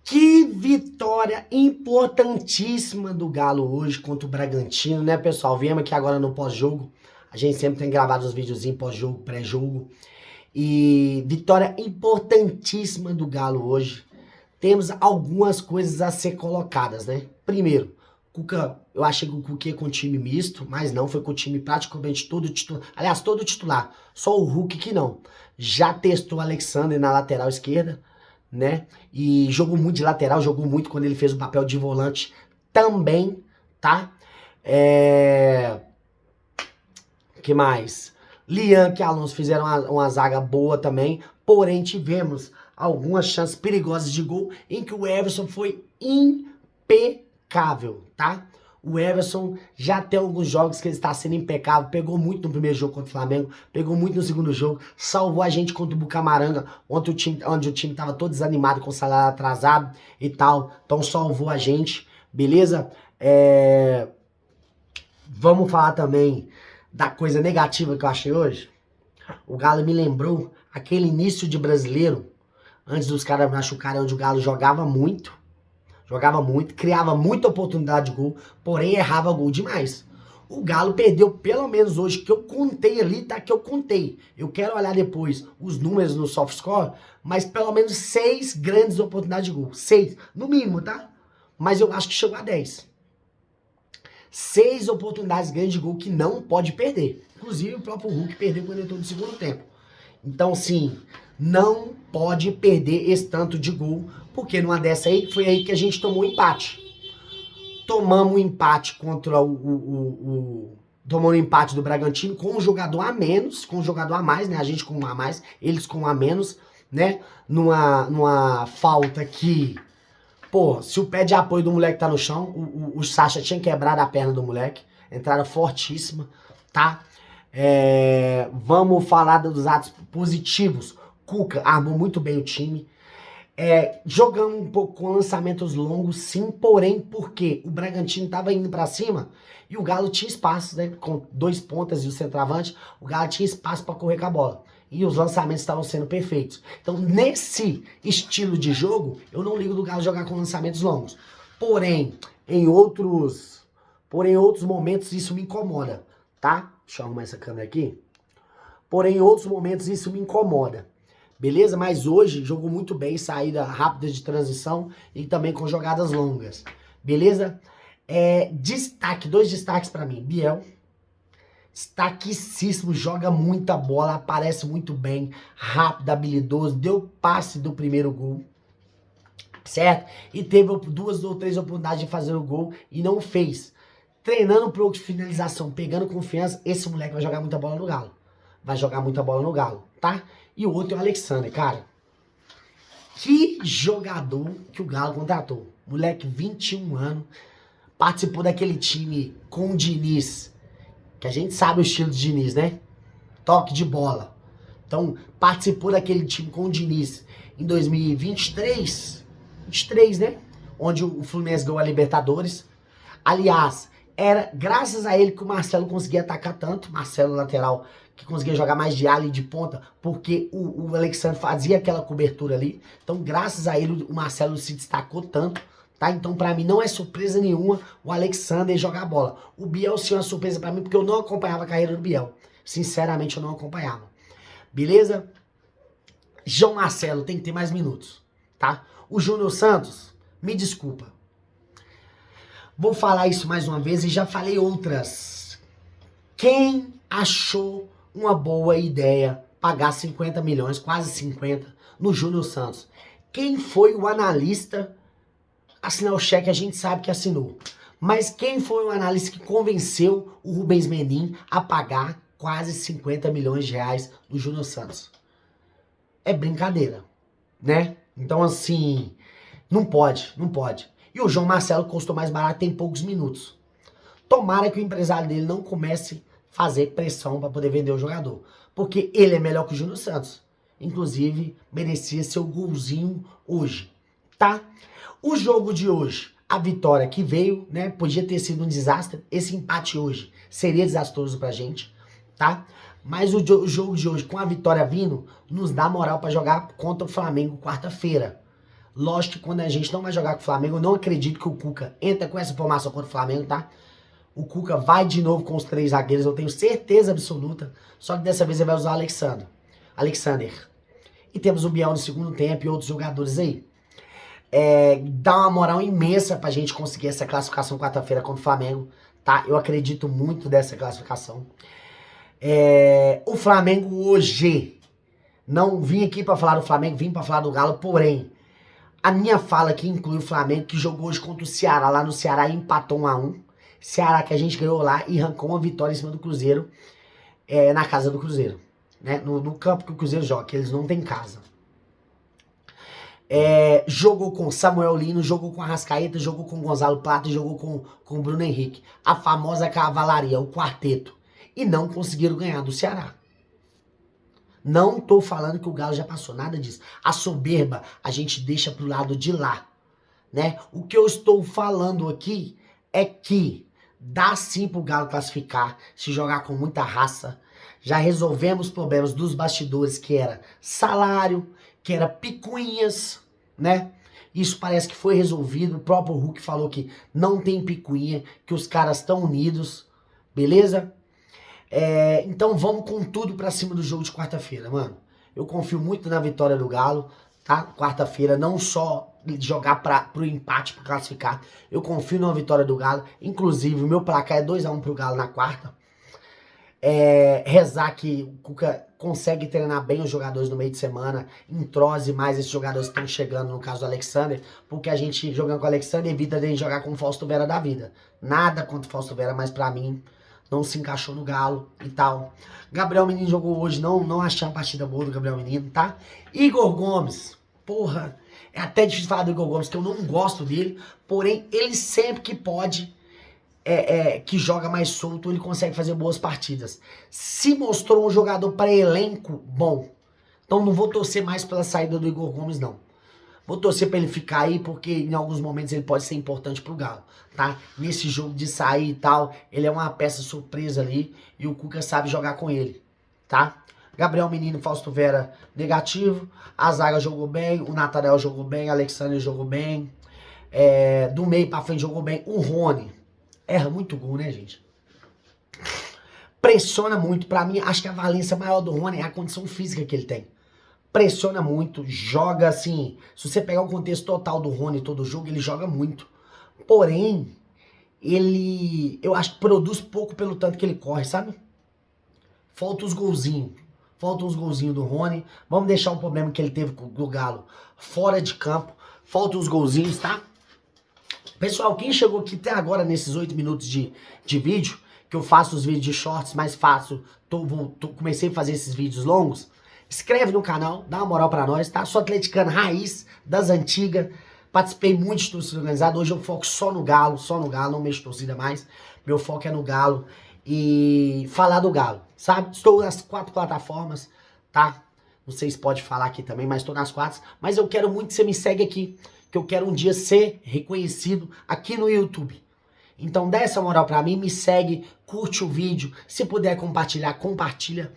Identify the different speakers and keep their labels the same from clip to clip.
Speaker 1: Que vitória importantíssima do Galo hoje contra o Bragantino, né, pessoal? Viemos aqui agora no pós-jogo. A gente sempre tem gravado os videozinhos pós-jogo, pré-jogo. E vitória importantíssima do Galo hoje. Temos algumas coisas a ser colocadas, né? Primeiro, Cuca, eu achei que o Cuca ia com time misto, mas não, foi com o time praticamente todo titular. Aliás, todo titular. Só o Hulk que não. Já testou o Alexandre na lateral esquerda, né? E jogou muito de lateral, jogou muito quando ele fez o papel de volante também, tá? Que mais? Lian e Alonso fizeram uma zaga boa também, porém tivemos algumas chances perigosas de gol em que o Everson foi impecável, tá? O Everson já tem alguns jogos que ele está sendo impecável, pegou muito no primeiro jogo contra o Flamengo, pegou muito no segundo jogo, salvou a gente contra o Bucamaranga, onde o time estava todo desanimado com o salário atrasado e tal, então salvou a gente, beleza? Vamos falar também da coisa negativa que eu achei hoje. O Galo me lembrou aquele início de Brasileiro, antes dos caras machucarem, onde o Galo jogava muito, criava muita oportunidade de gol, porém errava gol demais. O Galo perdeu, pelo menos hoje, que eu contei ali, tá? Que eu contei. Eu quero olhar depois os números no soft score, mas pelo menos 6 grandes oportunidades de gol. 6, no mínimo, tá? Mas eu acho que chegou a 10. 6 oportunidades grandes de gol que não pode perder. Inclusive o próprio Hulk perdeu quando entrou no segundo tempo. Então, sim, não pode perder esse tanto de gol, porque numa dessa aí, foi aí que a gente tomou um empate. Tomamos um empate contra tomamos um empate do Bragantino com um jogador a menos, com um jogador a mais, né? A gente com um a mais, eles com um a menos, né? Numa falta que, pô, se o pé de apoio do moleque tá no chão, o Sacha tinha quebrado a perna do moleque, entrada fortíssima, tá? Vamos falar dos atos positivos. Cuca armou muito bem o time. Jogando um pouco com lançamentos longos, sim, porém, porque o Bragantino tava indo pra cima e o Galo tinha espaço, né? Com 2 pontas e o centroavante, o Galo tinha espaço pra correr com a bola. E os lançamentos estavam sendo perfeitos. Então, nesse estilo de jogo, eu não ligo do Galo jogar com lançamentos longos. Porém, em outros momentos, isso me incomoda, tá? Deixa eu arrumar essa câmera aqui. Porém, em outros momentos, isso me incomoda. Beleza? Mas hoje jogou muito bem, saída rápida de transição e também com jogadas longas. Beleza? Dois destaques pra mim. Biel, destaquíssimo, joga muita bola, aparece muito bem, rápido, habilidoso, deu passe do primeiro gol, certo? E teve 2 ou 3 oportunidades de fazer o gol e não fez. Treinando pro de finalização, pegando confiança, esse moleque vai jogar muita bola no Galo. Vai jogar muita bola no Galo, tá? E o outro é o Alexandre, cara. Que jogador que o Galo contratou. Moleque, 21 anos. Participou daquele time com o Diniz. Que a gente sabe o estilo de Diniz, né? Toque de bola. Então, participou daquele time com o Diniz em 2023. 23, né? Onde o Fluminense ganhou a Libertadores. Aliás, era graças a ele que o Marcelo conseguia atacar tanto. Marcelo, lateral, que conseguia jogar mais de ala e de ponta, porque o Alexandre fazia aquela cobertura ali. Então, graças a ele, o Marcelo se destacou tanto, tá? Então, pra mim, não é surpresa nenhuma o Alexandre jogar bola. O Biel sim é uma surpresa pra mim, porque eu não acompanhava a carreira do Biel. Sinceramente, eu não acompanhava. Beleza? João Marcelo tem que ter mais minutos, tá? O Júnior Santos, me desculpa. Vou falar isso mais uma vez e já falei outras. Quem achou uma boa ideia pagar 50 milhões, quase 50, no Júnior Santos? Quem foi o analista assinar o cheque? A gente sabe que assinou. Mas quem foi o analista que convenceu o Rubens Menin a pagar quase 50 milhões de reais no Júnior Santos? É brincadeira, né? Então, assim, não pode. E o João Marcelo custou mais barato, tem poucos minutos. Tomara que o empresário dele não comece a fazer pressão para poder vender o jogador. Porque ele é melhor que o Júnior Santos. Inclusive, merecia seu golzinho hoje, tá? O jogo de hoje, a vitória que veio, né? Podia ter sido um desastre. Esse empate hoje seria desastroso pra gente, tá? Mas o jogo de hoje, com a vitória vindo, nos dá moral pra jogar contra o Flamengo quarta-feira. Lógico que quando a gente não vai jogar com o Flamengo, eu não acredito que o Cuca entra com essa formação contra o Flamengo, tá? O Cuca vai de novo com os 3 zagueiros, eu tenho certeza absoluta. Só que dessa vez ele vai usar o Alexander. E temos o Biel no segundo tempo e outros jogadores aí. Dá uma moral imensa pra gente conseguir essa classificação quarta-feira contra o Flamengo, tá? Eu acredito muito dessa classificação. O Flamengo hoje, não vim aqui pra falar do Flamengo, vim pra falar do Galo, porém, a minha fala aqui inclui o Flamengo, que jogou hoje contra o Ceará, lá no Ceará, e empatou 1-1. Ceará que a gente ganhou lá e arrancou uma vitória em cima do Cruzeiro, na casa do Cruzeiro, né? No campo que o Cruzeiro joga, que eles não têm casa. Jogou com Samuel Lino, jogou com Arrascaeta, jogou com Gonzalo Plata e jogou com Bruno Henrique. A famosa cavalaria, o quarteto. E não conseguiram ganhar do Ceará. Não tô falando que o Galo já passou, nada disso. A soberba a gente deixa pro lado de lá, né? O que eu estou falando aqui é que dá sim pro Galo classificar, se jogar com muita raça. Já resolvemos os problemas dos bastidores, que era salário, que era picuinhas, né? Isso parece que foi resolvido. O próprio Hulk falou que não tem picuinha, que os caras estão unidos, beleza? Então vamos com tudo pra cima do jogo de quarta-feira, mano. Eu confio muito na vitória do Galo, tá? Quarta-feira, não só jogar pro empate, pra classificar. Eu confio na vitória do Galo. Inclusive, o meu placar é 2-1 pro Galo na quarta. Rezar que o Cuca consegue treinar bem os jogadores no meio de semana, entrose mais esses jogadores que estão chegando, no caso do Alexander, porque a gente jogando com o Alexander evita de a gente jogar com o Fausto Vera da vida. Nada contra o Fausto Vera, mas pra mim não se encaixou no Galo e tal. Gabriel Menino jogou hoje, não achei uma partida boa do Gabriel Menino, tá? Igor Gomes, porra, é até difícil falar do Igor Gomes, que eu não gosto dele, porém ele sempre que pode, que joga mais solto, ele consegue fazer boas partidas. Se mostrou um jogador para elenco bom, então não vou torcer mais pela saída do Igor Gomes, não. Vou torcer para ele ficar aí, porque em alguns momentos ele pode ser importante pro Galo, tá? Nesse jogo de sair e tal, ele é uma peça surpresa ali, e o Cuca sabe jogar com ele, tá? Gabriel Menino, Fausto Vera, negativo. A zaga jogou bem, o Nathanael jogou bem, o Alexandre jogou bem. Do meio pra frente jogou bem. O Rony erra muito gol, né, gente? Pressiona muito. Pra mim, acho que a valência maior do Rony é a condição física que ele tem. Pressiona muito, joga assim. Se você pegar o contexto total do Rony todo jogo, ele joga muito. Porém, eu acho que produz pouco pelo tanto que ele corre, sabe? Falta uns golzinhos. Falta uns golzinhos do Rony. Vamos deixar o problema que ele teve com o Galo fora de campo. Falta uns golzinhos, tá? Pessoal, quem chegou aqui até agora nesses 8 minutos de vídeo, que eu faço os vídeos de shorts mais fácil, comecei a fazer esses vídeos longos, inscreve no canal, dá uma moral pra nós, tá? Sou atleticano raiz, das antigas, participei muito de torcida organizada, hoje eu foco só no Galo, não mexo torcida mais, meu foco é no Galo e falar do Galo, sabe? Estou nas 4 plataformas, tá? Não sei se pode falar aqui também, mas estou nas 4, mas eu quero muito que você me segue aqui, que eu quero um dia ser reconhecido aqui no YouTube. Então dá essa moral pra mim, me segue, curte o vídeo, se puder compartilhar, compartilha,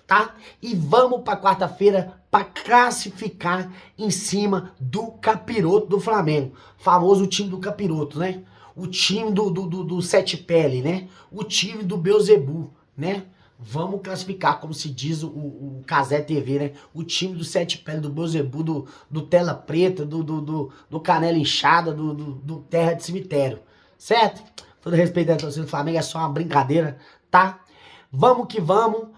Speaker 1: tá? E vamos pra quarta-feira pra classificar em cima do capiroto do Flamengo. Famoso time do capiroto, né? O time do Sete Pele, né? O time do Beelzebub, né? Vamos classificar, como se diz o Cazé TV, né? O time do Sete Pele, do Beelzebub, do Tela Preta, do Canela Inchada, do Terra de Cemitério. Certo? Todo respeito à torcida do Flamengo, é só uma brincadeira, tá? Vamos que vamos.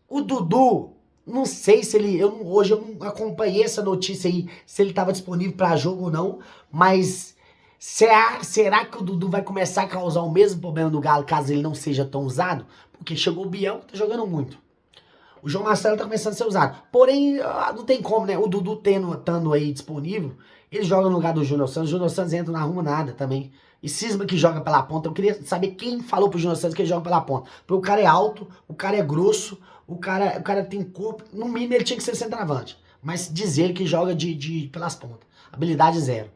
Speaker 1: O Dudu, não sei se ele... hoje eu não acompanhei essa notícia aí, se ele estava disponível para jogo ou não, mas será que o Dudu vai começar a causar o mesmo problema do Galo, caso ele não seja tão usado? Porque chegou o Biel, tá jogando muito. O João Marcelo tá começando a ser usado. Porém, não tem como, né? O Dudu estando aí disponível, ele joga no lugar do Júnior Santos. O Júnior Santos entra, não arruma nada também. E cisma que joga pela ponta. Eu queria saber quem falou pro Júnior Santos que ele joga pela ponta. Porque o cara é alto, o cara é grosso, o cara tem corpo. No mínimo ele tinha que ser centroavante. Mas dizer que joga pelas pontas. Habilidade zero.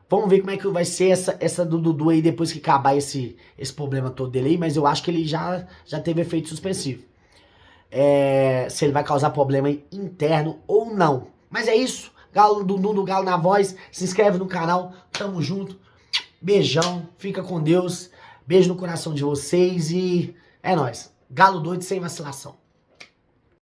Speaker 1: Vamos ver como é que vai ser essa do Dudu aí depois que acabar esse problema todo dele aí. Mas eu acho que ele já teve efeito suspensivo. Se ele vai causar problema interno ou não. Mas é isso. Galo do Nuno, Galo na Voz. Se inscreve no canal. Tamo junto. Beijão. Fica com Deus. Beijo no coração de vocês e é nóis. Galo doido sem vacilação.